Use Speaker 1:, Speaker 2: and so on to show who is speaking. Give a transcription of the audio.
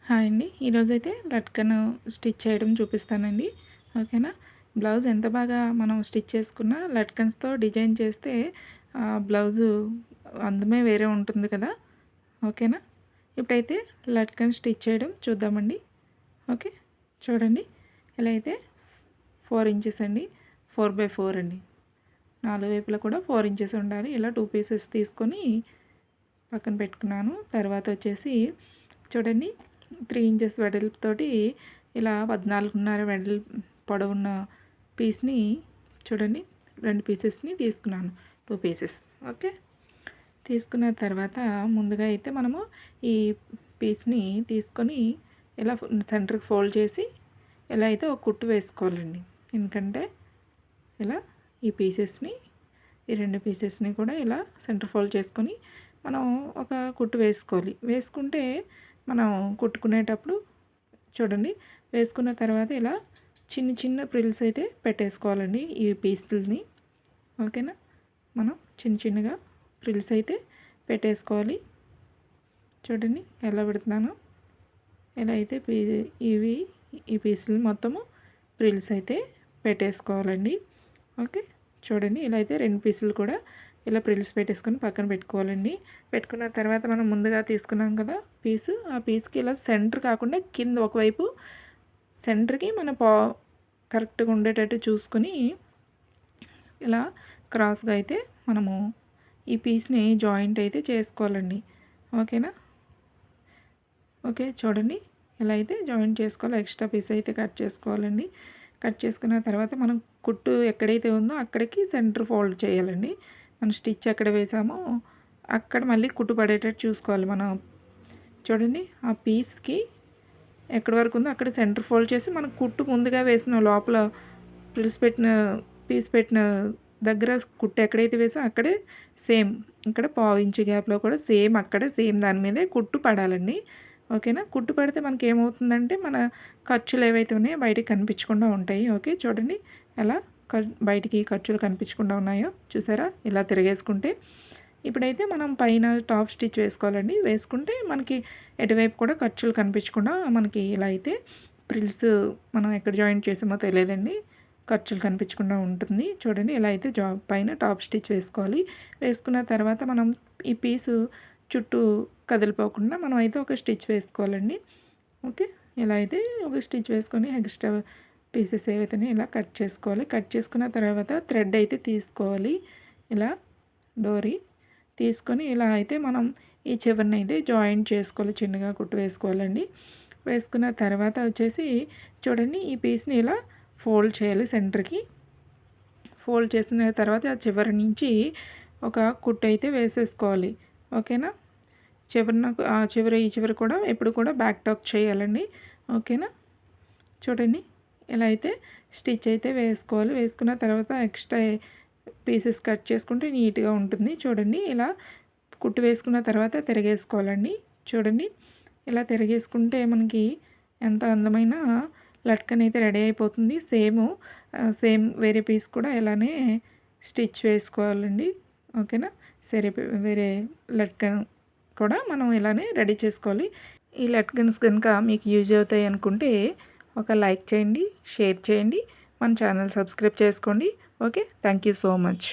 Speaker 1: Hi అండి. ఈరోజైతే latkan stitch చేయడం చూపిస్తానండి. ఓకేనా. బ్లౌజ్ ఎంత బాగా మనం స్టిచ్ చేసుకున్నా లట్కన్స్తో డిజైన్ చేస్తే బ్లౌజు అందమే వేరే ఉంటుంది కదా. ఓకేనా. ఇప్పుడైతే లట్కన్ స్టిచ్ చేయడం చూద్దామండి. ఓకే, చూడండి. ఇలా అయితే 4 ఇంచెస్ అండి, 4x4 అండి. 4 వైపులా కూడా 4 ఇంచెస్ ఉండాలి. ఇలా 2 పీసెస్ తీసుకొని పక్కన పెట్టుకున్నాను. తర్వాత వచ్చేసి చూడండి, 3 ఇంచెస్ వెడల్పుతోటి ఇలా 14.5 పొడవున్న పీస్ని చూడండి, 2 పీసెస్ని తీసుకున్నాను, 2 పీసెస్. ఓకే, తీసుకున్న తర్వాత ముందుగా అయితే మనము ఈ పీస్ని తీసుకొని ఇలా సెంటర్కి ఫోల్డ్ చేసి ఇలా అయితే ఒక కుట్టు వేసుకోవాలండి. ఎందుకంటే ఇలా ఈ పీసెస్ని, ఈ 2 పీసెస్ని కూడా ఇలా సెంటర్ ఫోల్డ్ చేసుకొని మనం ఒక కుట్టు వేసుకోవాలి. వేసుకుంటే మనం కుట్టుకునేటప్పుడు చూడండి, వేసుకున్న తర్వాత ఇలా చిన్న చిన్న ప్రిల్స్ అయితే పెట్టేసుకోవాలండి ఈ పీసులని. ఓకేనా. మనం చిన్న చిన్నగా ప్రిల్స్ అయితే పెట్టేసుకోవాలి. చూడండి ఎలా పెడుతున్నాను. ఎలా అయితే ఈ పీసులు మొత్తము ప్రిల్స్ అయితే పెట్టేసుకోవాలండి. ఓకే, చూడండి. ఇలా అయితే 2 పీసులు కూడా ఇలా ప్రిల్స్ పెట్టేసుకొని పక్కన పెట్టుకోవాలండి. పెట్టుకున్న తర్వాత మనం ముందుగా తీసుకున్నాం కదా పీసు, ఆ పీస్కి ఇలా సెంటర్ కాకుండా కింద ఒకవైపు సెంటర్కి మన కరెక్ట్గా ఉండేటట్టు చూసుకొని ఇలా క్రాస్గా అయితే మనము ఈ పీస్ని జాయింట్ అయితే చేసుకోవాలండి. ఓకేనా. ఓకే, చూడండి. ఇలా అయితే జాయింట్ చేసుకోవాలి. ఎక్స్ట్రా పీస్ అయితే కట్ చేసుకోవాలండి. కట్ చేసుకున్న తర్వాత మనం కుట్టు ఎక్కడైతే ఉందో అక్కడికి సెంటర్ ఫోల్డ్ చేయాలండి. మనం స్టిచ్ ఎక్కడ వేసామో అక్కడ మళ్ళీ కుట్టు పడేటట్టు చూసుకోవాలి. మనం చూడండి, ఆ పీస్కి ఎక్కడి వరకు ఉందో అక్కడ సెంటర్ ఫోల్డ్ చేసి మనం కుట్టు ముందుగా వేసిన లోపల పీస్ పెట్టిన దగ్గర కుట్టు ఎక్కడైతే వేసో అక్కడే సేమ్ ఇక్కడ పావు ఇంచు గ్యాప్లో కూడా సేమ్ అక్కడే సేమ్ దాని మీదే కుట్టు పడాలండి. ఓకేనా. కుట్టు పడితే మనకి ఏమవుతుందంటే మన ఖర్చులు ఏవైతే ఉన్నాయో బయటికి కనిపించకుండా ఉంటాయి. ఓకే, చూడండి ఎలా బయటికి ఖర్చులు కనిపించకుండా ఉన్నాయో చూసారా, ఇలా తిరిగేసుకుంటే. ఇప్పుడైతే మనం పైన టాప్ స్టిచ్ వేసుకోవాలండి. వేసుకుంటే మనకి ఎటువైపు కూడా ఖర్చులు కనిపించకుండా మనకి ఇలా అయితే ప్రిల్స్ మనం ఎక్కడ జాయింట్ చేసామో తెలియదండి, ఖర్చులు కనిపించకుండా ఉంటుంది. చూడండి, ఇలా అయితే పైన టాప్ స్టిచ్ వేసుకోవాలి. వేసుకున్న తర్వాత మనం ఈ పీసు చుట్టూ కదిలిపోకుండా మనం అయితే ఒక స్టిచ్ వేసుకోవాలండి. ఓకే, ఇలా అయితే ఒక స్టిచ్ వేసుకొని ఎక్స్ట్రా పీసెస్ ఏవైతే ఇలా కట్ చేసుకోవాలి. కట్ చేసుకున్న తర్వాత థ్రెడ్ అయితే తీసుకోవాలి. ఇలా డోరీ తీసుకొని ఇలా అయితే మనం ఈ చివరిని అయితే జాయింట్ చేసుకోవాలి, చిన్నగా కుట్టు వేసుకోవాలండి. వేసుకున్న తర్వాత వచ్చేసి చూడండి, ఈ పీస్ని ఇలా ఫోల్డ్ చేయాలి సెంటర్కి. ఫోల్డ్ చేసిన తర్వాత ఆ చివరి నుంచి ఒక కుట్టు అయితే వేసేసుకోవాలి. ఓకేనా. ఈ చివరి కూడా ఎప్పుడు కూడా బ్యాక్ టాక్ చేయాలండి. ఓకేనా. చూడండి, ఇలా అయితే స్టిచ్ అయితే వేసుకోవాలి. వేసుకున్న తర్వాత ఎక్స్ట్రా పీసెస్ కట్ చేసుకుంటే నీట్గా ఉంటుంది. చూడండి, ఇలా కుట్టు వేసుకున్న తర్వాత తిరగేసుకోవాలండి. చూడండి, ఇలా తిరగేసుకుంటే మనకి ఎంత అందమైన లట్కన్ అయితే రెడీ అయిపోతుంది. సేమ్ వేరే పీస్ కూడా ఇలానే స్టిచ్ వేసుకోవాలండి. ఓకేనా. వేరే లట్కన్ కూడా మనం ఇలానే రెడీ చేసుకోవాలి. ఈ లట్కన్స్ కనుక మీకు యూజ్ అవుతాయి అనుకుంటే ఒక లైక్ చేయండి, షేర్ చేయండి, మన ఛానల్ సబ్స్క్రైబ్ చేసుకోండి. Okay, thank you so much.